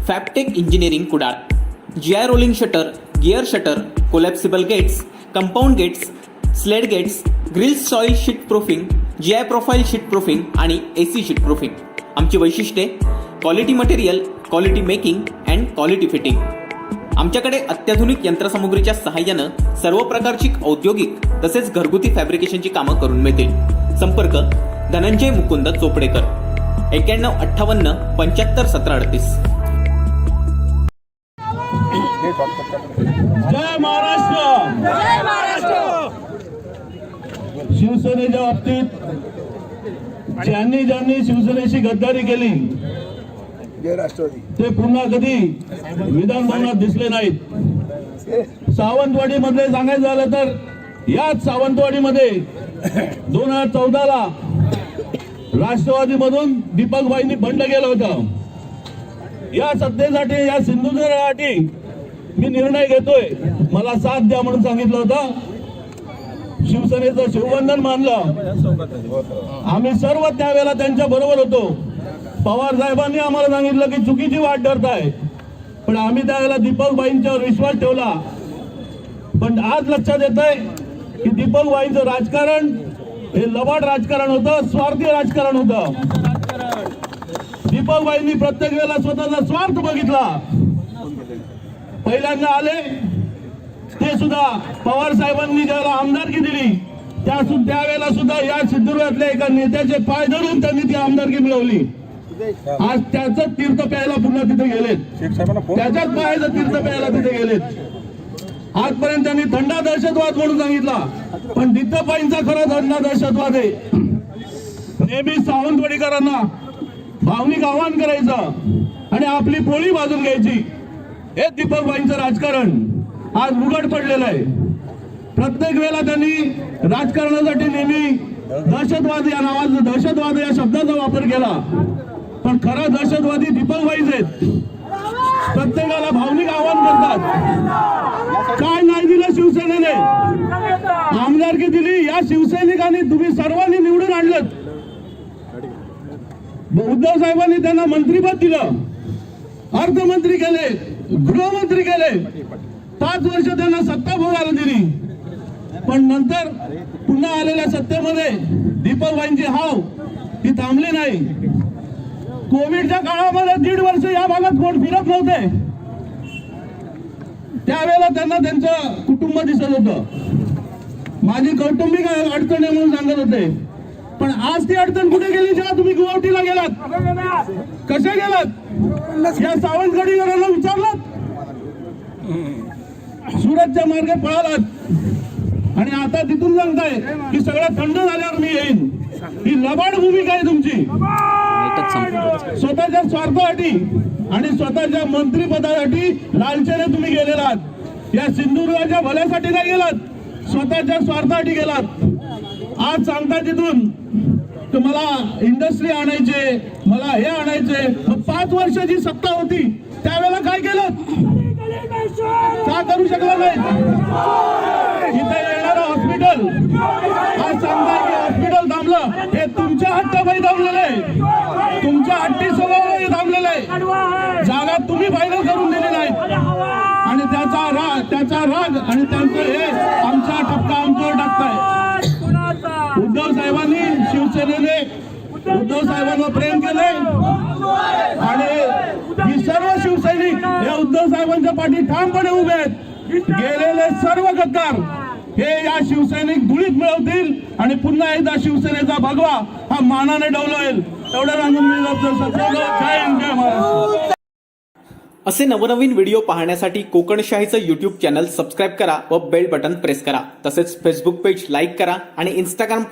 फॅबटेक engineering Kudal, GI rolling shutter, gear shutter, collapsible gates, compound gates, slide gates, grills soil sheet proofing, GI profile sheet proofing आणि AC sheet proofing. आमची वैशिष्ट्ये: quality material, quality making and quality fitting. आमच्याकडे अत्याधुनिक यंत्रसामुग्रीच्या सहाय्यानं सर्व प्रकारची औद्योगिक तसेच घरगुती फॅब्रिकेशनची कामं करून मिळतील. संपर्क: धनंजय मुकुंद चोपडेकर, 9158 75 1738. जय महाराष्ट्र. जय महाराष्ट्र. शिवसेनेच्या बाबतीत ज्यांनी शिवसेनेशी गद्दारी केली ते पुन्हा कधी विधान भवनात दिसले नाहीत. सावंतवाडी मध्ये सांगायचं झालं तर याच सावंतवाडीमध्ये 2014ला राष्ट्रवादीमधून दीपकबाईंनी बंड केलं होतं. या सत्तेसाठी, या सिंधुदुर्गासाठी मी निर्णय घेतोय, मला साथ द्या म्हणून सांगितलं होतं. शिवसेनेचं शिवबंधन मानलं. आम्ही सर्व त्यावेळेला त्यांच्या बरोबर होतो. पवार साहेबांनी आम्हाला सांगितलं की चुकीची वाट धरताय, पण आम्ही त्यावेळेला दीपकबाईंच्यावर विश्वास ठेवला. पण आज लक्षात येत आहे की दीपकबाईंचं राजकारण हे लबाड राजकारण होतं, स्वार्थी राजकारण होतं. दीपकबाईंनी प्रत्येक वेळेला स्वतःचा स्वार्थ बघितला. पहिल्यांदा आले ते सुद्धा पवार साहेबांनी ज्याला आमदारकी दिली त्यावेळेला सुद्धा या सिंधुदुर्गातल्या एका नेत्याचे पाय धरून त्यांनी ती आमदारकी मिळवली. आज त्याचं तीर्थ प्यायला पुन्हा तिथे गेलेत, त्याच्याच पायाचं तीर्थ प्यायला तिथे गेलेत. आजपर्यंत त्यांनी थंडा दहशतवाद म्हणून सांगितला, पण दीपकबाईंचा खरा थंडा दहशतवाद आहे. नेहमी सावंतवाडीकरांना भावनिक आवाहन करायचं आणि आपली पोळी बाजून घ्यायची. हे दीपकबाईंचं राजकारण आज उघड पडलेलं आहे. प्रत्येक वेळेला त्यांनी राजकारणासाठी नेहमी दहशतवाद या नावाचा, दहशतवाद या शब्दाचा वापर केला, पण खरा दहशतवादी दीपकबाईच आहेत. प्रत्येकाला भावनिक आवाहन करतात. काय नाही दिलं शिवसेनेने? आमदारकी दिली. या शिवसैनिकांनी तुम्ही सर्वांनी निवडून आणलं. उद्धव साहेबांनी त्यांना मंत्रिपद दिलं, अर्थमंत्री केले, गृहमंत्री केले, 5 वर्ष त्यांना सत्ता भोगायला दिली. पण नंतर पुन्हा आलेल्या सत्तेमध्ये दीपकबाईंची हाव ती थांबली नाही. कोविडच्या काळामध्ये 1.5 वर्ष या भागात कोण फिरत नव्हते. त्यावेळेला त्यांना त्यांचं कुटुंब दिसत होतं. माझी कौटुंबिक अडचण आहे म्हणून सांगत होते. पण आज ती अडचण कुठे गेली जेव्हा तुम्ही गुवाहाटीला गेलात? कशा गेलात? या सावंतवाडीकरांना विचारलात? सुरतच्या मार्गे पळालात आणि आता तिथून सांगताय की सगळं थंड झाल्यावर मी येईन. ही लबाड भूमिका आहे तुमची. स्वतःच्या स्वार्थासाठी आणि स्वतःच्या मंत्रिपदासाठी लालचेने तुम्ही गेलेला आहात. या सिंधुदुर्गाच्या भल्यासाठी नाही गेलात, स्वतःच्या स्वार्थासाठी गेलात. आज सांगता तिथून तर मला इंडस्ट्री आणायचे, मला हे आणायचे. मग 5 वर्षाची सत्ता होती त्यावेळेला काय केलं? का करू शकला नाही? इथे येणारं हॉस्पिटल, आज सांगताय की हॉस्पिटल थांबलं. हे तुमच्या हट्टापायी थांबलेलं आहे, तुमच्या हट्टी स्वभावाने थांबलेलं आहे. जागा तुम्ही फायनल करून दिली नाही आणि त्याचा राग आणि त्यांचं हे आमचा ठपका आमच्यावर टाकताय. उद्धव साहेबांनी, शिवसेनेने उद्धव साहेबांवर प्रेम केलंय आणि ही सर्व शिवसैनिक या उद्धव साहेबांच्या पाठी ठामपणे उभे आहेत. गेलेले सर्व गद्दार हे या शिवसैनिक धुळीत मिळवतील आणि पुन्हा एकदा शिवसेनेचा भगवा हा मानाने डौलवेल. एवढं सांगून मी जय हिंद, जय महाराष्ट्र. असे नवनवीन व्हिडिओ पाहण्यासाठी कोकणशाहीचं YouTube चॅनल सबस्क्राईब करा व बेल बटन प्रेस करा. तसेच फेसबुक पेज लाईक करा आणि Instagram पेज